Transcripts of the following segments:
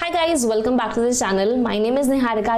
Hi guys, welcome back to the channel. My name is Niharika.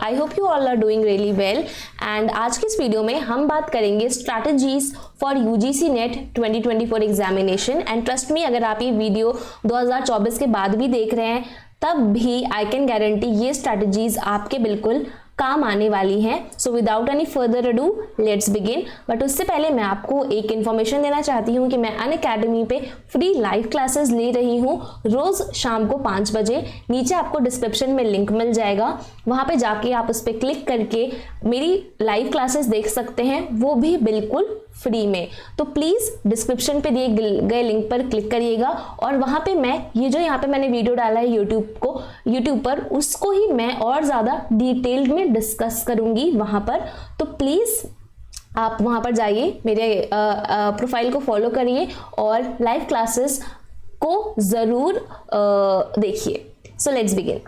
I hope you all are doing really well. And आज की इस video में हम बात करेंगे strategies for UGC NET 2024 examination. And trust me, अगर आप ये वीडियो 2024 के बाद भी देख रहे हैं तब भी I can guarantee ये strategies आपके बिल्कुल काम आने वाली हैं. So without any further ado let's begin. But उससे पहले मैं आपको एक इन्फॉर्मेशन देना चाहती हूँ कि मैं अनअकैडमी पे फ्री लाइव क्लासेस ले रही हूँ रोज शाम को 5 बजे. नीचे आपको डिस्क्रिप्शन में लिंक मिल जाएगा, वहां पे जाके आप उस पर क्लिक करके मेरी लाइव क्लासेस देख सकते हैं, वो भी बिल्कुल फ्री में. तो प्लीज डिस्क्रिप्शन पे दिए गए लिंक पर क्लिक करिएगा और वहां पे मैं ये जो यहाँ पे मैंने वीडियो डाला है यूट्यूब पर उसको ही मैं और ज्यादा डिटेल्ड में डिस्कस करूंगी वहां पर. तो प्लीज आप वहां पर जाइए, मेरे प्रोफाइल को फॉलो करिए और लाइव क्लासेस को जरूर देखिए. So let's begin.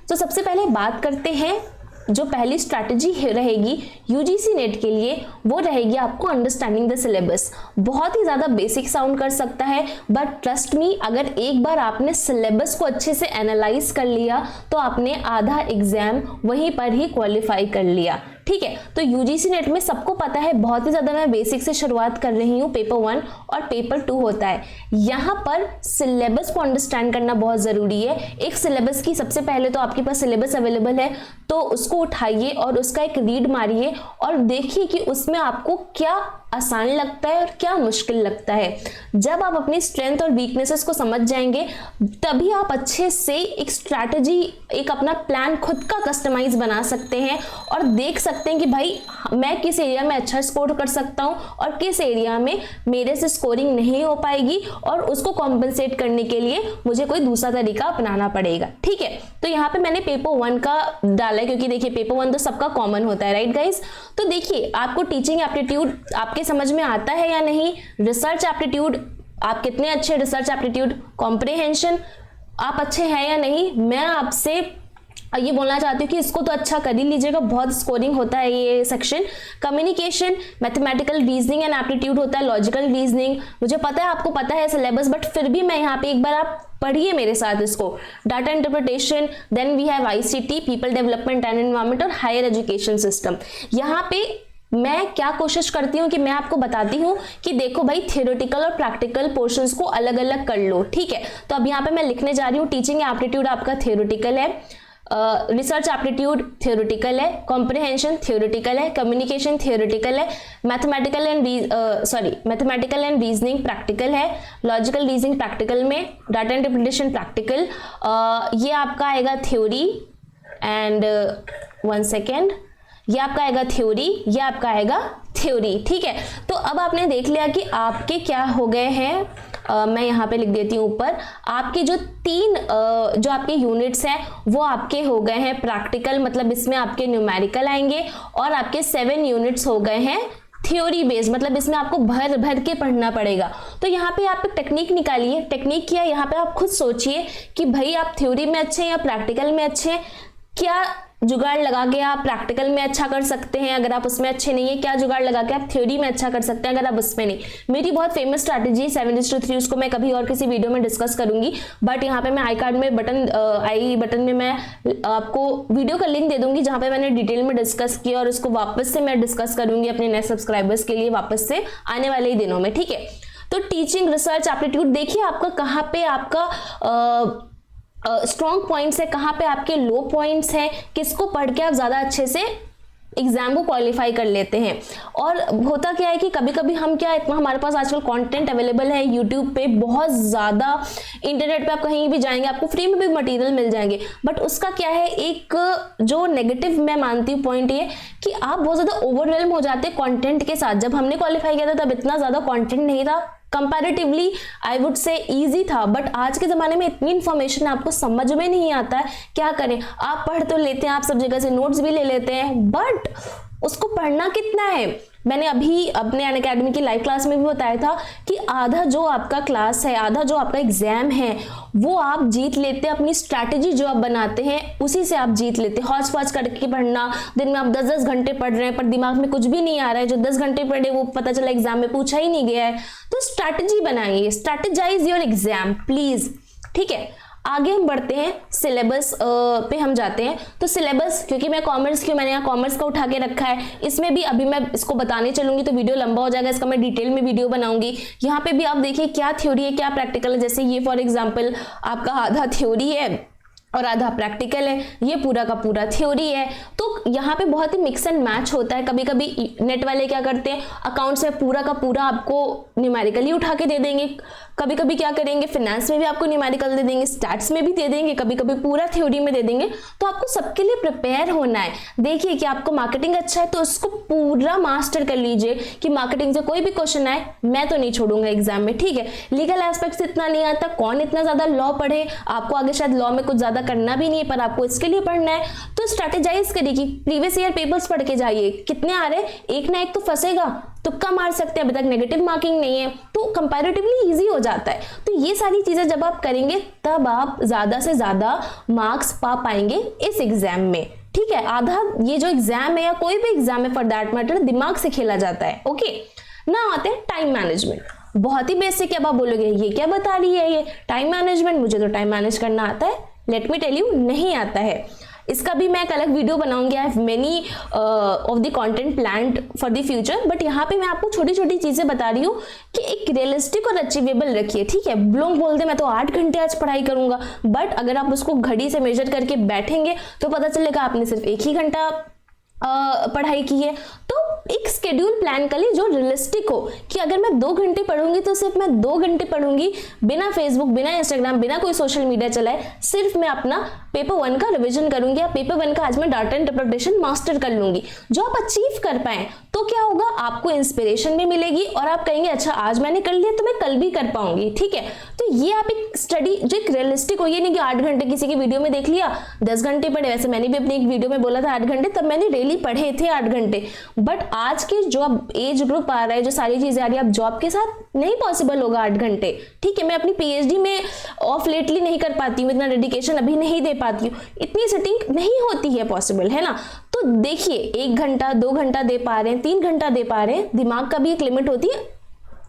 तो सबसे पहले बात करते हैं जो पहली स्ट्रैटेजी रहेगी यूजीसी नेट के लिए, वो रहेगी आपको अंडरस्टैंडिंग द सिलेबस. बहुत ही ज़्यादा बेसिक साउंड कर सकता है, बट ट्रस्ट मी, अगर एक बार आपने सिलेबस को अच्छे से एनालाइज कर लिया तो आपने आधा एग्जाम वहीं पर ही क्वालिफाई कर लिया. ठीक है, तो यूजीसी नेट में सबको पता है, बहुत ही ज़्यादा मैं बेसिक से शुरुआत कर रही हूँ. पेपर 1 और पेपर 2 होता है. यहाँ पर सिलेबस को अंडरस्टैंड करना बहुत ज़रूरी है. एक सिलेबस की सबसे पहले तो आपके पास सिलेबस अवेलेबल है तो उसको उठाइए और उसका एक रीड मारिए और देखिए कि उसमें आपको क्या आसान लगता है और क्या मुश्किल लगता है. जब आप अपनी स्ट्रेंथ और वीकनेसेस को समझ जाएंगे तभी आप अच्छे से एक स्ट्रैटेजी, एक अपना प्लान खुद का कस्टमाइज बना सकते हैं और देख सकते हैं कि भाई मैं किस एरिया में अच्छा स्कोर कर सकता हूं और किस एरिया में मेरे से स्कोरिंग नहीं हो पाएगी और उसको कॉम्पनसेट करने के लिए मुझे कोई दूसरा तरीका अपनाना पड़ेगा. ठीक है, तो यहाँ पे मैंने पेपर 1 का डाला है क्योंकि देखिए पेपर 1 तो सबका कॉमन होता है, राइट गाइज. तो देखिए आपको टीचिंग एप्टीट्यूड आपके समझ में आता है या नहीं, रिसर्च एप्टीट्यूड आप कितने अच्छे, रिसर्च एप्टीट्यूड, कॉम्प्रिहेंशन आप अच्छे हैं या नहीं. मैं आपसे ये बोलना चाहती हूँ कि इसको तो अच्छा कर ही लीजिएगा, बहुत स्कोरिंग होता है ये section. Communication, mathematical reasoning and aptitude होता है, लॉजिकल रीजनिंग. मुझे पता है आपको पता है सिलेबस, बट फिर भी मैं यहाँ पे एक बार आप पढ़िए मेरे साथ इसको. Data interpretation, then we have ICT, people development and environment और हायर एजुकेशन सिस्टम. यहाँ पे मैं क्या कोशिश करती हूँ कि मैं आपको बताती हूँ कि देखो भाई थियोरेटिकल और प्रैक्टिकल पोर्शंस को अलग अलग कर लो. ठीक है, तो अब यहाँ पे मैं लिखने जा रही हूँ टीचिंग एप्टीट्यूड आपका थियोरेटिकल है, रिसर्च एप्टीट्यूड थियोरेटिकल है, कॉम्प्रिहेंशन थियोरेटिकल है, कम्युनिकेशन थियोरेटिकल है, मैथमेटिकल एंड रीजनिंग प्रैक्टिकल है, लॉजिकल रीजनिंग प्रैक्टिकल में, डाटा इंटरप्रिटेशन प्रैक्टिकल. ये आपका आएगा थ्योरी एंड वन सेकेंड, ये आपका आएगा थ्योरी, ये आपका आएगा थ्योरी. ठीक है, तो अब आपने देख लिया कि आपके क्या हो गए हैं. मैं यहाँ पे लिख देती हूँ ऊपर, आपके जो 3 जो आपके यूनिट्स हैं वो आपके हो गए हैं प्रैक्टिकल, मतलब इसमें आपके न्यूमेरिकल आएंगे, और आपके 7 यूनिट्स हो गए हैं थ्योरी बेस्ड, मतलब इसमें आपको भर भर के पढ़ना पड़ेगा. तो यहाँ पे आप एक टेक्निक निकालिए. टेक्निक क्या, यहाँ पे आप खुद सोचिए कि भाई आप थ्योरी में अच्छे हैं या प्रैक्टिकल में अच्छे हैं. क्या जुगाड़ लगा के आप प्रैक्टिकल में अच्छा कर सकते हैं अगर आप उसमें अच्छे नहीं है, क्या जुगाड़ लगा के आप थ्योरी में अच्छा कर सकते हैं अगर आप उसमें नहीं. मेरी बहुत फेमस स्ट्रैटेजी 7:3, उसको मैं कभी और किसी वीडियो में डिस्कस करूंगी, बट यहाँ पे मैं आई बटन में मैं आपको वीडियो का लिंक दे दूंगी जहां पे मैंने डिटेल में डिस्कस किया और उसको वापस से मैं डिस्कस करूंगी अपने नए सब्सक्राइबर्स के लिए वापस से आने वाले ही दिनों में. ठीक है, तो टीचिंग, रिसर्च एप्टीट्यूड देखिए आपका कहाँ पे आपका स्ट्रॉन्ग पॉइंट्स है, कहाँ पे आपके लो पॉइंट्स हैं, किसको पढ़ के आप ज़्यादा अच्छे से एग्जाम को क्वालिफाई कर लेते हैं. और होता क्या है कि कभी कभी हम क्या, इतना हमारे पास आजकल कंटेंट अवेलेबल है यूट्यूब पे, बहुत ज़्यादा इंटरनेट पे आप कहीं भी जाएंगे आपको फ्री में भी मटेरियल मिल जाएंगे, बट उसका क्या है, एक जो नेगेटिव मैं मानती हूँ पॉइंट ये कि आप बहुत ज़्यादा ओवरवेल्म हो जाते हैं कंटेंट के साथ. जब हमने क्वालिफाई किया था तब इतना ज़्यादा कॉन्टेंट नहीं था, comparatively I would say easy था, बट आज के ज़माने में इतनी इन्फॉर्मेशन आपको समझ में नहीं आता है. क्या करें, आप पढ़ तो लेते हैं, आप सब जगह से नोट्स भी ले लेते हैं, बट उसको पढ़ना कितना है. मैंने अभी अपने अनअकैडमी की लाइव क्लास में भी बताया था कि आधा जो आपका क्लास है, आधा जो आपका एग्जाम है, वो आप जीत लेते हैं अपनी स्ट्रैटेजी जो आप बनाते हैं उसी से आप जीत लेते हैं. हौच पौच करके पढ़ना, दिन में आप 10-10 घंटे पढ़ रहे हैं पर दिमाग में कुछ भी नहीं आ रहा है, जो 10 घंटे पढ़े वो पता चला एग्जाम में पूछा ही नहीं गया है. तो स्ट्रैटेजी बनाइए, स्ट्रैटेजाइज योर एग्जाम प्लीज. ठीक है, आगे हम बढ़ते हैं, सिलेबस पे हम जाते हैं। तो सिलेबस, क्योंकि मैं कॉमर्स की हूं, मैंने यहाँ कॉमर्स का उठा के रखा है, इसमें भी अभी मैं इसको बताने चलूंगी तो वीडियो लंबा हो जाएगा, इसका मैं डिटेल में वीडियो बनाऊंगी। यहाँ पे भी आप देखिए क्या थ्योरी है क्या प्रैक्टिकल है। जैसे ये फॉर एग्जाम्पल आपका आधा थ्योरी है और आधा प्रैक्टिकल है, ये पूरा का पूरा थ्योरी है। तो यहाँ पे बहुत ही मिक्स एंड मैच होता है। कभी कभी नेट वाले क्या करते हैं, अकाउंट्स में पूरा का पूरा आपको न्यूमेरिकली उठा के दे देंगे, कभी कभी क्या करेंगे फिनेंस में भी आपको न्यूमेरिकल दे देंगे, स्टैट्स में भी दे देंगे, कभी कभी पूरा थ्योरी में दे देंगे। तो आपको सबके लिए प्रिपेयर होना है। देखिए कि आपको मार्केटिंग अच्छा है तो उसको पूरा मास्टर कर लीजिए कि मार्केटिंग से कोई भी क्वेश्चन आए मैं तो नहीं छोड़ूंगा एग्जाम में, ठीक है। लीगल एस्पेक्ट्स इतना नहीं आता, कौन इतना ज्यादा लॉ पढ़े, आपको आगे शायद लॉ में कुछ ज्यादा करना भी नहीं है पर आपको इसके लिए पढ़ना है। तो स्ट्रेटेजाइज करिए, प्रीवियस ईयर पेपर्स पढ़ के जाइए, कितने आ रहे, एक ना एक तो फंसेगा, तुक्का मार सकते हैं, अभी तक नेगेटिव मार्किंग नहीं है तो कंपैरेटिवली इजी हो जाता है। तो ये सारी चीजें जब आप करेंगे तब आप ज्यादा से ज्यादा मार्क्स पा पाएंगे इस एग्जाम में, ठीक है। आधा ये जो एग्जाम है या कोई भी एग्जाम है फॉर दैट मैटर, दिमाग से खेला जाता है। ओके, ना आते हैं टाइम मैनेजमेंट, बहुत ही बेसिक है। अब आप बोलोगे ये क्या बता रही है ये टाइम मैनेजमेंट, मुझे तो टाइम मैनेज करना आता है, लेट मी टेल यू नहीं आता है। इसका भी मैं एक अलग वीडियो बनाऊंगी। I have many of the content planned for the future, but यहाँ पे मैं आपको छोटी छोटी चीजें बता रही हूँ कि एक रियलिस्टिक और अचीवेबल रखिए, ठीक है। लोग बोलते मैं तो 8 घंटे आज पढ़ाई करूंगा, बट अगर आप उसको घड़ी से मेजर करके बैठेंगे तो पता चलेगा आपने सिर्फ 1 ही घंटा पढ़ाई की है। तो एक स्केड्यूल प्लान कर ली जो रियलिस्टिक हो कि अगर मैं 2 घंटे पढ़ूंगी तो सिर्फ मैं 2 घंटे पढ़ूंगी, बिना फेसबुक, बिना इंस्टाग्राम, बिना कोई सोशल मीडिया चलाए, सिर्फ मैं अपना पेपर 1 का रिवीजन करूंगी या पेपर 1 का आज मैं डाटा इंटरप्रिटेशन मास्टर कर लूंगी। जो आप अचीव कर पाए तो क्या होगा, आपको इंस्पिरेशन भी मिलेगी और आप कहेंगे अच्छा आज मैंने कर लिया तो मैं कल भी कर पाऊंगी, ठीक है। तो ये आप एक स्टडी जो एक रियलिस्टिक हो, ये नहीं कि 8 घंटे किसी की वीडियो में देख लिया 10 घंटे पढ़े। वैसे मैंने भी अपनी एक वीडियो में बोला था 8 घंटे, तब मैंने डेली पढ़े थे 8 घंटे, बट आज के जो अब एज ग्रुप आ रहा है, जो सारी चीजें आ रही है, अब जॉब के साथ नहीं पॉसिबल होगा 8 घंटे, ठीक है। मैं अपनी पीएचडी में ऑफ लेटली नहीं कर पाती हूँ, इतना डेडिकेशन अभी नहीं दे पाती हूँ, इतनी सेटिंग नहीं होती है पॉसिबल, है ना। तो देखिए 1 घंटा 2 घंटा दे पा रहे हैं, 3 घंटा दे पा रहे हैं, दिमाग का भी एक लिमिट होती है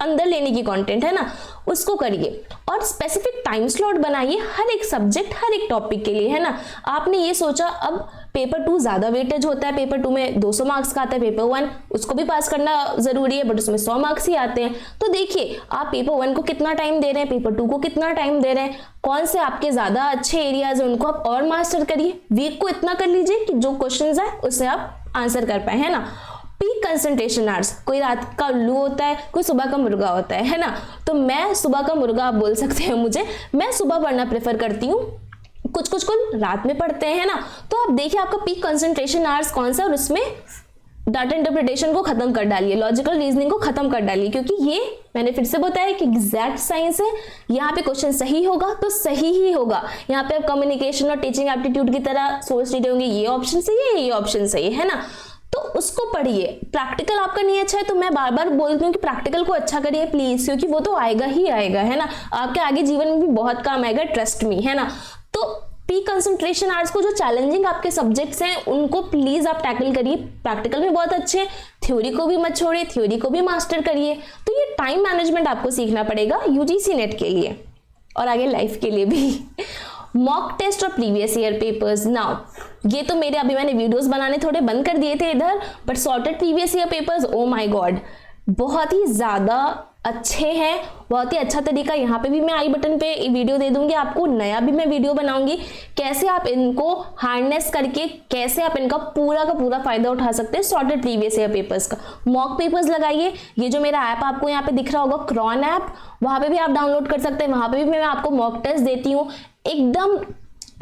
अंदर लेने की कंटेंट, है ना, उसको करिए। और स्पेसिफिक टाइम स्लॉट बनाइए हर एक सब्जेक्ट, हर एक टॉपिक के लिए, है ना। आपने ये सोचा अब पेपर 2 ज्यादा वेटेज होता है, पेपर 2 में 200 मार्क्स का आता है, पेपर 1 उसको भी पास करना जरूरी है बट उसमें 100 मार्क्स ही आते हैं। तो देखिए आप पेपर 1 को कितना टाइम दे रहे हैं, पेपर 2 को कितना टाइम दे रहे हैं, कौन से आपके ज्यादा अच्छे एरियाज है उनको आप और मास्टर करिए। वीक को इतना कर लीजिए कि जो क्वेश्चन है उससे आप आंसर कर पाए, है ना। पीक कंसंट्रेशन आवर्स, कोई रात का उल्लू होता है, कोई सुबह का मुर्गा होता है ना। तो मैं सुबह का मुर्गा आप बोल सकते हैं मुझे, मैं सुबह पढ़ना प्रेफर करती हूँ, कुछ रात में पढ़ते हैं, है ना। तो आप देखिए आपका पीक कंसंट्रेशन आवर्स कौन सा, और उसमें डाटा इंटरप्रिटेशन को खत्म कर डालिए, लॉजिकल रीजनिंग को खत्म कर डालिए, क्योंकि ये मैंने फिर से बताया कि एग्जैक्ट साइंस है। यहाँ पे क्वेश्चन सही होगा तो सही ही होगा। यहाँ पे आप कम्युनिकेशन और टीचिंग एप्टीट्यूड की तरह सोच रहे होंगे ये ऑप्शन सही है, ये ऑप्शन सही है ना, तो उसको पढ़िए। प्रैक्टिकल आपका नहीं अच्छा है तो मैं बार बार बोलती हूँ कि प्रैक्टिकल को अच्छा करिए प्लीज, क्योंकि वो तो आएगा ही आएगा, है ना, आपके आगे जीवन में भी बहुत काम आएगा, ट्रस्ट मी, है ना। तो पीक कंसंट्रेशन आवर्स को, जो चैलेंजिंग आपके सब्जेक्ट्स हैं उनको प्लीज आप टैकल करिए। प्रैक्टिकल में बहुत अच्छे हैं, थ्योरी को भी मत छोड़िए, थ्योरी को भी मास्टर करिए। तो ये टाइम मैनेजमेंट आपको सीखना पड़ेगा यूजीसी नेट के लिए और आगे लाइफ के लिए भी। मॉक टेस्ट और प्रीवियस ईयर पेपर्स, नाउ ये तो मेरे अभी मैंने वीडियोस बनाने थोड़े बंद कर दिए थे इधर, but sorted previous year papers, oh my God, बहुत ही ज्यादा अच्छे हैं, बहुत ही अच्छा तरीका। यहाँ पे भी मैं आई बटन पे वीडियो दे दूंगी आपको, नया भी मैं वीडियो बनाऊंगी कैसे आप इनको हार्नेस करके कैसे आप इनका पूरा का पूरा फायदा उठा सकते हैं सॉर्टेड प्रीवियस ईयर पेपर्स का। मॉक पेपर्स लगाइए, ये जो मेरा ऐप आपको यहाँ पे दिख रहा होगा क्रॉन ऐप, वहां पे भी आप डाउनलोड कर सकते हैं, वहां पे भी मैं आपको मॉक टेस्ट देती हूँ, एकदम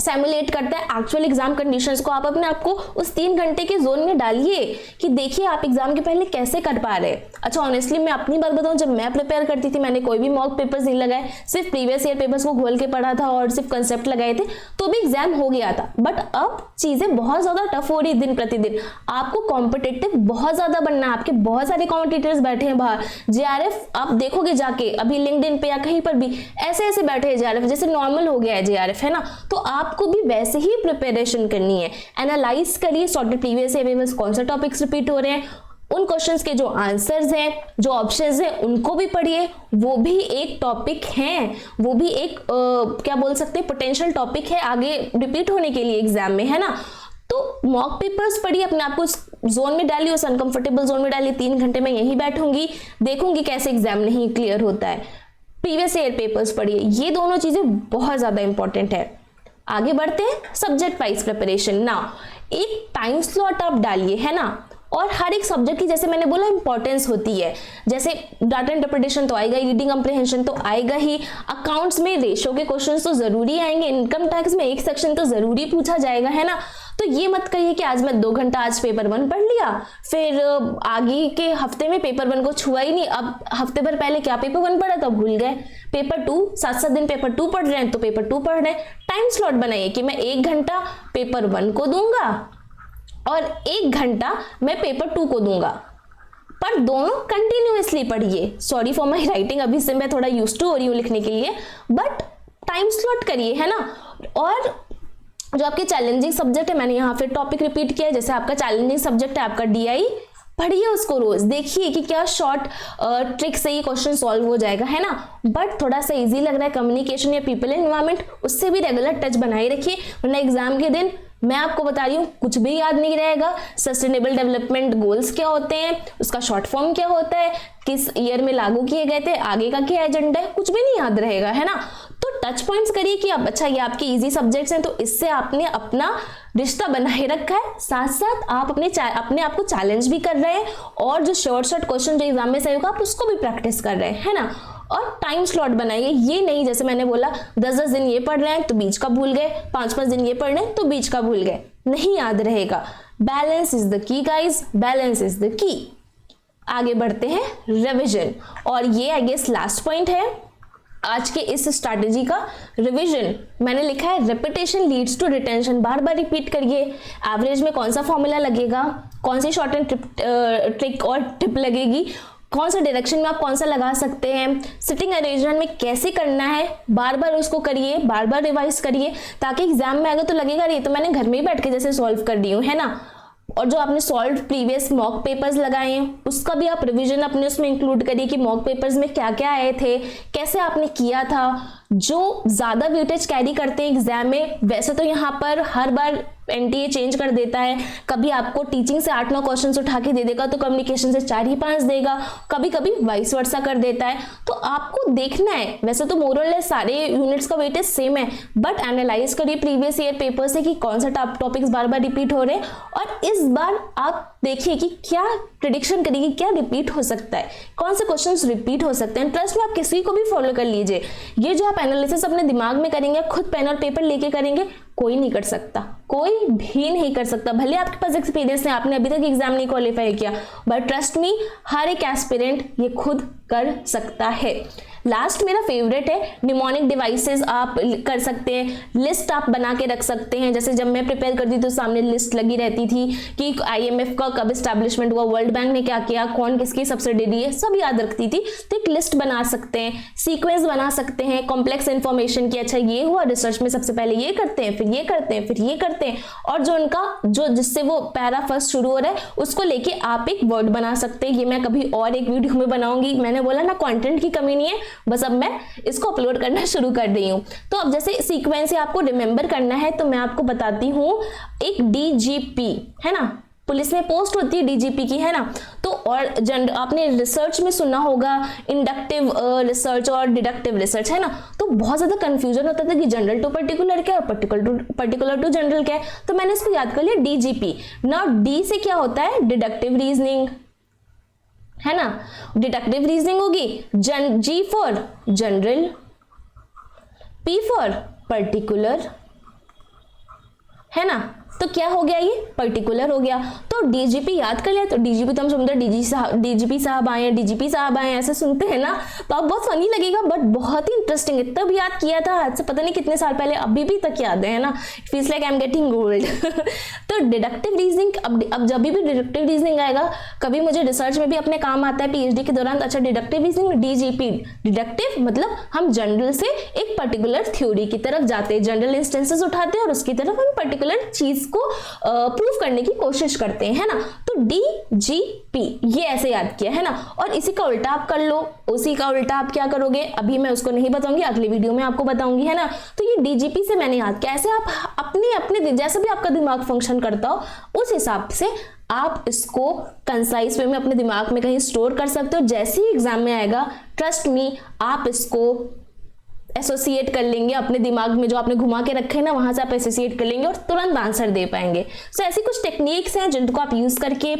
सिमुलेट करता है एक्चुअल एग्जाम कंडीशंस को। आप अपने आपको उस 3 घंटे के जोन में डालिए कि देखिए आप एग्जाम के पहले कैसे कर पा रहे हैं। अच्छा ऑनेस्टली मैं अपनी बात बताऊं, जब मैं प्रिपेयर करती थी मैंने कोई भी मॉक पेपर्स नहीं लगाए, सिर्फ प्रीवियस ईयर पेपर्स को घोल के पढ़ा था और सिर्फ कंसेप्ट लगाए थे, तो भी एग्जाम हो गया था। बट अब चीजें बहुत ज्यादा टफ हो रही है दिन प्रतिदिन, आपको कॉम्पिटिटिव बहुत ज्यादा बनना है, आपके बहुत सारे कॉम्पिटिटर्स बैठे हैं बाहर। जेआरएफ आप देखोगे जाके अभी लिंक्डइन पे या कहीं पर भी ऐसे ऐसे बैठे हैं जेआरएफ, जैसे नॉर्मल हो गया है जेआरएफ, है ना। तो आपको भी वैसे ही प्रिपरेशन करनी है। एनालाइज करिए सॉर्टेड प्रीवियस ईयर पेपर्स, कौन सा टॉपिक्स रिपीट हो रहे हैं, उन क्वेश्चंस के जो आंसर्स हैं, जो ऑप्शंस हैं, उनको भी पढ़िए, वो भी एक टॉपिक है, वो भी एक क्या बोल सकते हैं पोटेंशियल टॉपिक है आगे रिपीट होने के लिए एग्जाम में, है ना। तो मॉक पेपर्स पढ़िए, अपने आप को उस जोन में डालिए, उस अनकंफर्टेबल जोन में डालिए। 3 घंटे में यहीं बैठूंगी, देखूंगी कैसे एग्जाम नहीं क्लियर होता है। प्रीवियस ईयर पेपर्स पढ़िए, ये दोनों चीजें बहुत ज्यादा इंपॉर्टेंट है। आगे बढ़ते हैं सब्जेक्ट वाइज प्रिपरेशन। नाउ एक टाइम स्लॉट आप डालिए, है ना, और हर एक सब्जेक्ट की जैसे मैंने बोला इंपॉर्टेंस होती है। जैसे डाटा इंटरप्रिटेशन तो आएगा ही, रीडिंग कंप्रिहेंशन तो आएगा ही, अकाउंट्स में रेशो के क्वेश्चंस तो जरूरी आएंगे, इनकम टैक्स में एक सेक्शन तो जरूरी पूछा जाएगा, है ना। तो ये मत कहिए कि आज मैं 2 घंटा आज पेपर 1 पढ़ लिया, फिर आगे के हफ्ते में पेपर 1 को छुआ ही नहीं। अब हफ्ते भर पहले क्या पेपर 1 पढ़ा तो भूल गए। पेपर 2 7-7 दिन पेपर 2 पढ़ रहे हैं तो पेपर 2 पढ़ रहे हैं। टाइम स्लॉट बनाइए कि मैं 1 घंटा पेपर 1 को दूंगा और 1 घंटा मैं पेपर 2 को दूंगा, पर दोनों कंटिन्यूअसली पढ़िए। सॉरी फॉर माय राइटिंग, अभी से मैं थोड़ा यूज्ड टू हो रही हूँ लिखने के लिए, बट टाइम स्लॉट करिए, है ना। और जो आपके चैलेंजिंग सब्जेक्ट है, मैंने यहाँ फिर टॉपिक रिपीट किया है, जैसे आपका चैलेंजिंग सब्जेक्ट है आपका डीआई, पढ़िए उसको रोज, देखिए कि क्या शॉर्ट ट्रिक से ये क्वेश्चन सॉल्व हो जाएगा, है ना। बट थोड़ा सा इजी लग रहा है कम्युनिकेशन या पीपल एनवायरनमेंट, उससे भी रेगुलर टच बनाए रखिए, वरना एग्जाम के दिन मैं आपको बता रही हूँ कुछ भी याद नहीं रहेगा। सस्टेनेबल डेवलपमेंट गोल्स क्या होते हैं, उसका शॉर्ट फॉर्म क्या होता है, किस ईयर में लागू किए गए थे, आगे का क्या एजेंडा है, कुछ भी नहीं याद रहेगा, है ना। तो टच पॉइंट्स करिए कि अब अच्छा ये आपके इजी सब्जेक्ट्स हैं, तो इससे आपने अपना रिश्ता बनाए रखा है, साथ साथ आप अपने आप को चैलेंज भी कर रहे हैं, और जो शॉर्ट क्वेश्चन जो एग्जाम में सही होगा आप उसको भी प्रैक्टिस कर रहे हैं, है ना। और टाइम स्लॉट बनाइए, ये नहीं जैसे मैंने बोला 10-10 दिन ये पढ़ रहे हैं तो बीच का भूल गए, 5-5 दिन ये पढ़ रहे हैं तो बीच का भूल गए, नहीं याद रहेगा। Balance is the key guys, balance is the key. आगे बढ़ते हैं रिवीजन, और ये आई गेस लास्ट पॉइंट है आज के इस स्ट्रैटेजी का, रिवीजन। मैंने लिखा है रेपिटेशन लीड्स टू रिटेंशन, बार बार रिपीट करिए। एवरेज में कौन सा फॉर्मूला लगेगा, कौन सी शॉर्ट एंड ट्रिक और टिप लगेगी, कौन सा डायरेक्शन में आप कौन सा लगा सकते हैं, सिटिंग अरेंजमेंट में कैसे करना है, बार बार उसको करिए, बार बार रिवाइज करिए, ताकि एग्जाम में आगे तो लगेगा ये तो मैंने घर में ही बैठ के जैसे सॉल्व कर दी हूँ, है ना। और जो आपने सॉल्व प्रीवियस मॉक पेपर्स लगाए हैं उसका भी आप रिवीजन अपने उसमें इंक्लूड करिए कि मॉक पेपर्स में क्या क्या आए थे, कैसे आपने किया था। जो ज्यादा वेटेज कैरी करते हैं एग्जाम में, वैसे तो यहाँ पर हर बार एनटीए चेंज कर देता है, कभी आपको टीचिंग से 8-9 क्वेश्चंस उठा के दे देगा तो कम्युनिकेशन से 4-5 देगा, कभी कभी वाइस वर्सा कर देता है। तो आपको देखना है, वैसे तो मोरलेस सारे यूनिट्स का वेटेज सेम है, बट एनालाइज करिए प्रीवियस ईयर पेपर से कि कौन सा टॉपिक्स बार बार रिपीट हो रहे हैं, और इस बार आप देखिए कि क्या प्रेडिक्शन करिए क्या रिपीट हो सकता है, कौन से क्वेश्चंस रिपीट हो सकते हैं। ट्रस्ट में आप किसी को भी फॉलो कर लीजिए, ये जो आप एनालिसिस अपने दिमाग में करेंगे, खुद पेन और पेपर लेके करेंगे, कोई नहीं कर सकता, कोई भी नहीं कर सकता। भले आपके पास एक्सपीरियंस है, आपने अभी तक एग्जाम नहीं क्वालिफाई किया, बट ट्रस्ट मी हर एक एस्पिरेंट ये खुद कर सकता है। लास्ट मेरा फेवरेट है, निमोनिक डिवाइसेस आप कर सकते हैं, लिस्ट आप बना के रख सकते हैं। जैसे जब मैं प्रिपेयर करती थी तो सामने लिस्ट लगी रहती थी कि IMF का कब एस्टैब्लिशमेंट हुआ, वर्ल्ड बैंक ने क्या किया, कौन किसकी सब्सिडी है, सब याद रखती थी। तो एक लिस्ट बना सकते हैं, सीक्वेंस बना सकते हैं कॉम्प्लेक्स इंफॉर्मेशन की, अच्छा ये हुआ रिसर्च में सबसे पहले ये करते हैं, फिर ये करते हैं, फिर ये करते हैं, और जो उनका जो जिससे वो पैरा फर्स्ट शुरू हो रहा है उसको लेके आप एक वर्ड बना सकते हैं। ये मैं कभी और एक वीडियो में बनाऊंगी, मैंने बोला ना कंटेंट की कमी नहीं है, बस अब मैं इसको अपलोड करना शुरू कर रही हूं। तो अब जैसे सीक्वेंस से आपको रिमेंबर करना है तो मैं आपको बताती हूं, एक DGP है ना, पुलिस में पोस्ट होती है DGP की, है ना। तो और आपने रिसर्च में सुना होगा इंडक्टिव रिसर्च और डिडक्टिव रिसर्च, है ना। तो बहुत ज्यादा कंफ्यूजन होता था कि जनरल टू पर्टिकुलर क्या है, पर्टिकुलर टू जनरल क्या है, तो मैंने इसको याद कर लिया DGP। नाउ D से क्या होता है, डिडक्टिव रीजनिंग, है ना, डिडक्टिव रीजनिंग होगी। G for general, P for particular, है ना। तो क्या हो गया, ये पर्टिकुलर हो गया। तो DGP याद कर लिया, तो DGP तो हम समझते DGP साहब आए हैं, DGP साहब आए हैं, ऐसे सुनते हैं ना तो अब बहुत फनी लगेगा, बट बहुत ही इंटरेस्टिंग है। तब याद किया था आज से पता नहीं कितने साल पहले, अभी भी तक याद है ना, it feels like I am getting old. तो डिडक्टिव रीजनिंग, अब जब भी डिडक्टिव रीजनिंग आएगा, कभी मुझे रिसर्च में भी अपने काम आता है PhD के दौरान, अच्छा डिडक्टिव रीजनिंग DGP, डिडक्टिव मतलब हम जनरल से एक पर्टिकुलर थ्योरी की तरफ जाते हैं, जनरल इंस्टेंसेस उठाते हैं और उसकी तरफ हम पर्टिकुलर चीज को प्रूव करने की कोशिश करते हैं, है ना। तो DGP ये ऐसे याद किया, है ना। और इसी का उल्टा आप कर लो, उसी का उल्टा आप क्या करोगे अभी मैं उसको नहीं बताऊंगी, अगली वीडियो में आपको बताऊंगी, है ना। तो ये DGP से मैंने याद किया। ऐसे आप अपने जैसा भी आपका दिमाग फंक्शन करता हो उस हिसाब से आप इसको कंसाइज वे में अपने दिमाग में कहीं स्टोर कर सकते हो। जैसे ही एग्जाम में आएगा, ट्रस्ट मी, आप इसको एसोसिएट कर लेंगे अपने दिमाग में, जो आपने घुमा के रखे हैं ना वहां से आप एसोसिएट कर लेंगे और तुरंत आंसर दे पाएंगे। सो ऐसी कुछ टेक्निक्स हैं जिनको आप यूज करके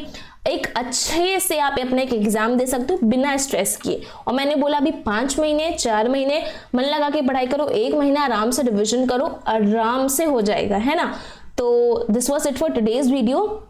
एक अच्छे से आप अपना एक एग्जाम दे सकते हो बिना स्ट्रेस किए। और मैंने बोला अभी 5 महीने 4 महीने मन लगा के पढ़ाई करो, 1 महीना आराम से रिविजन करो, आराम से हो जाएगा, है ना। तो this was it for today's video.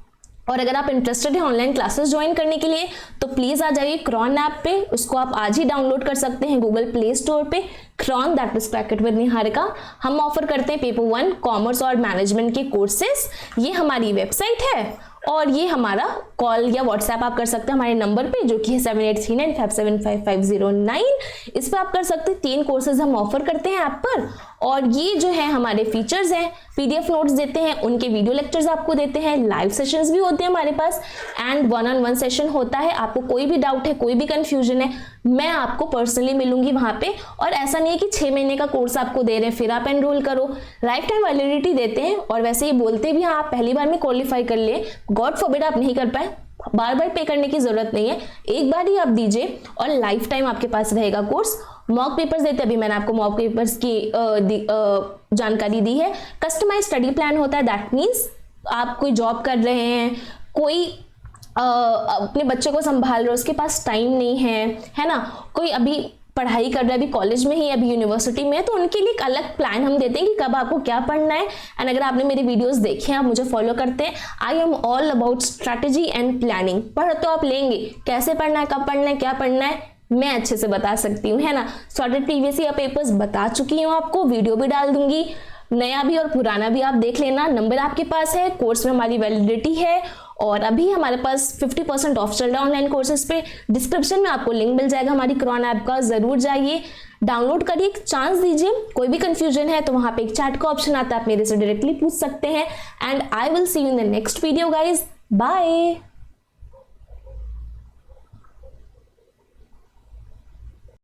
और अगर आप इंटरेस्टेड हैं ऑनलाइन क्लासेस ज्वाइन करने के लिए तो प्लीज आ जाइए क्रॉन ऐप पे, उसको आप आज ही डाउनलोड कर सकते हैं गूगल प्ले स्टोर पे। Cron that is crack it with Niharika. हम ऑफर करते हैं पेपर 1 कॉमर्स और मैनेजमेंट के कोर्सेज। ये हमारी वेबसाइट है और ये हमारा कॉल या व्हाट्सएप आप कर सकते हैं हमारे नंबर पे जो कि है 7839575509। इस पर आप कर सकते हैं। 3 कोर्सेज हम ऑफर करते हैं ऐप पर और ये जो है हमारे फीचर्स हैं, PDF नोट्स देते हैं, उनके वीडियो लेक्चर्स आपको देते हैं, लाइव सेशंस भी होते हैं हमारे पास एंड 1-on-1 सेशन होता है। आपको कोई भी डाउट है, कोई भी कंफ्यूजन है, मैं आपको पर्सनली मिलूंगी वहां पे। और ऐसा नहीं है कि 6 महीने का कोर्स आपको दे रहे हैं फिर आप एनरोल करो, लाइफ टाइम वैलिडिटी देते हैं। और वैसे ये बोलते भी हैं आप पहली बार में क्वालिफाई कर लिए, गॉड फॉरबिड आप नहीं कर पाए, बार बार पे करने की जरूरत नहीं है, एक बार ही आप दीजिए और लाइफ टाइम आपके पास रहेगा कोर्स। मॉक पेपर्स देते हैं, अभी मैंने आपको मॉक पेपर्स की जानकारी दी है। कस्टमाइज स्टडी प्लान होता है, दैट मीन्स आप कोई जॉब कर रहे हैं, कोई अपने बच्चे को संभाल रहे हो, उसके पास टाइम नहीं है ना, कोई अभी पढ़ाई कर रहा है, अभी कॉलेज में ही, अभी यूनिवर्सिटी में है, तो उनके लिए एक अलग प्लान हम देते हैं कि कब आपको क्या पढ़ना है। एंड अगर आपने मेरी वीडियोस देखे हैं, आप मुझे फॉलो करते हैं, I am all about strategy and planning. पढ़ तो आप लेंगे, कैसे पढ़ना है, कब पढ़ना है, क्या पढ़ना है, मैं अच्छे से बता सकती हूँ, है ना। सॉर्टेड प्रीवियस ईयर पेपर्स बता चुकी हूँ आपको, वीडियो भी डाल दूंगी, नया भी और पुराना भी आप देख लेना। नंबर आपके पास है, कोर्स में हमारी वैलिडिटी है और अभी हमारे पास 50% ऑफ चल रहा है ऑनलाइन कोर्सेज पे। डिस्क्रिप्शन में आपको लिंक मिल जाएगा हमारी क्रॉन ऐप का, जरूर जाइए, डाउनलोड करिए, एक चांस दीजिए। कोई भी कंफ्यूजन है तो वहां पे एक चैट का ऑप्शन आता है, आप मेरे से डायरेक्टली पूछ सकते हैं। And I will see you in the next video guys, bye.